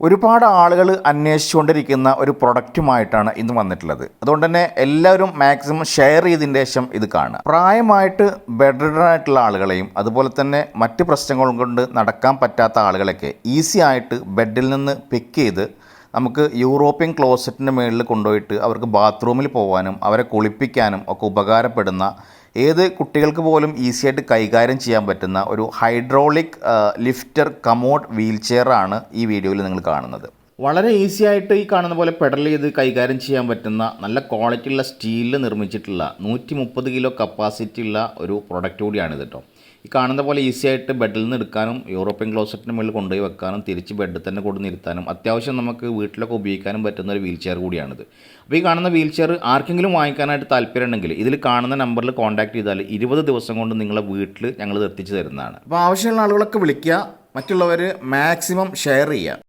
ഒരുപാട് ആളുകൾ അന്വേഷിച്ചുകൊണ്ടിരിക്കുന്ന ഒരു പ്രൊഡക്റ്റുമായിട്ടാണ് ഇന്ന് വന്നിട്ടുള്ളത്. അതുകൊണ്ട് തന്നെ എല്ലാവരും മാക്സിമം ഷെയർ ചെയ്തതിന് ശേഷം ഇത് കാണുക. പ്രായമായിട്ട് ബെഡ് റിഡൻ ആയിട്ടുള്ള ആളുകളെയും അതുപോലെ തന്നെ മറ്റ് പ്രശ്നങ്ങൾ കൊണ്ട് നടക്കാൻ പറ്റാത്ത ആളുകളൊക്കെ ഈസി ആയിട്ട് ബെഡിൽ നിന്ന് പിക്ക് ചെയ്ത് നമുക്ക് യൂറോപ്യൻ ക്ലോസറ്റിൻ്റെ മുകളിൽ കൊണ്ടുപോയിട്ട് അവർക്ക് ബാത്റൂമിൽ പോകാനും അവരെ കുളിപ്പിക്കാനും ഒക്കെ ഉപകാരപ്പെടുന്ന, ഏത് കുട്ടികൾക്ക് പോലും ഈസി ആയിട്ട് കൈകാര്യം ചെയ്യാൻ പറ്റുന്ന ഒരു ഹൈഡ്രോളിക് ലിഫ്റ്റർ കമോഡ് വീൽ ചെയറാണ് ഈ വീഡിയോയിൽ നിങ്ങൾ കാണുന്നത്. വളരെ ഈസി ആയിട്ട് ഈ കാണുന്ന പോലെ പെഡൽ ചെയ്ത് കൈകാര്യം ചെയ്യാൻ പറ്റുന്ന നല്ല ക്വാളിറ്റിയുള്ള സ്റ്റീലിൽ നിർമ്മിച്ചിട്ടുള്ള 130 കിലോ കപ്പാസിറ്റി ഉള്ള ഒരു പ്രൊഡക്റ്റ് കൂടിയാണിത് കേട്ടോ. ഈ കാണുന്ന പോലെ ഈസി ആയിട്ട് ബെഡിൽ നിന്ന് എടുക്കാനും യൂറോപ്യൻ ക്ലോസറ്റിന് മുകളിൽ കൊണ്ടുപോയി വെക്കാനും തിരിച്ച് ബെഡിൽ തന്നെ കൊണ്ട് നിർത്താനും അത്യാവശ്യം നമുക്ക് വീട്ടിലൊക്കെ ഉപയോഗിക്കാനും പറ്റുന്ന ഒരു വീൽ ചെയർ കൂടിയാണിത്. അപ്പോൾ ഈ കാണുന്ന വീൽ ചെയർ ആർക്കെങ്കിലും വാങ്ങിക്കാനായിട്ട് താല്പര്യമുണ്ടെങ്കിൽ ഇതിൽ കാണുന്ന നമ്പറിൽ കോൺടാക്ട് ചെയ്താൽ 20 ദിവസം കൊണ്ട് നിങ്ങളെ വീട്ടിൽ ഞങ്ങൾ എത്തിച്ചു തരുന്നതാണ്. അപ്പോൾ ആവശ്യമുള്ള ആളുകളൊക്കെ വിളിക്കുക, മറ്റുള്ളവർ മാക്സിമം ഷെയർ ചെയ്യുക.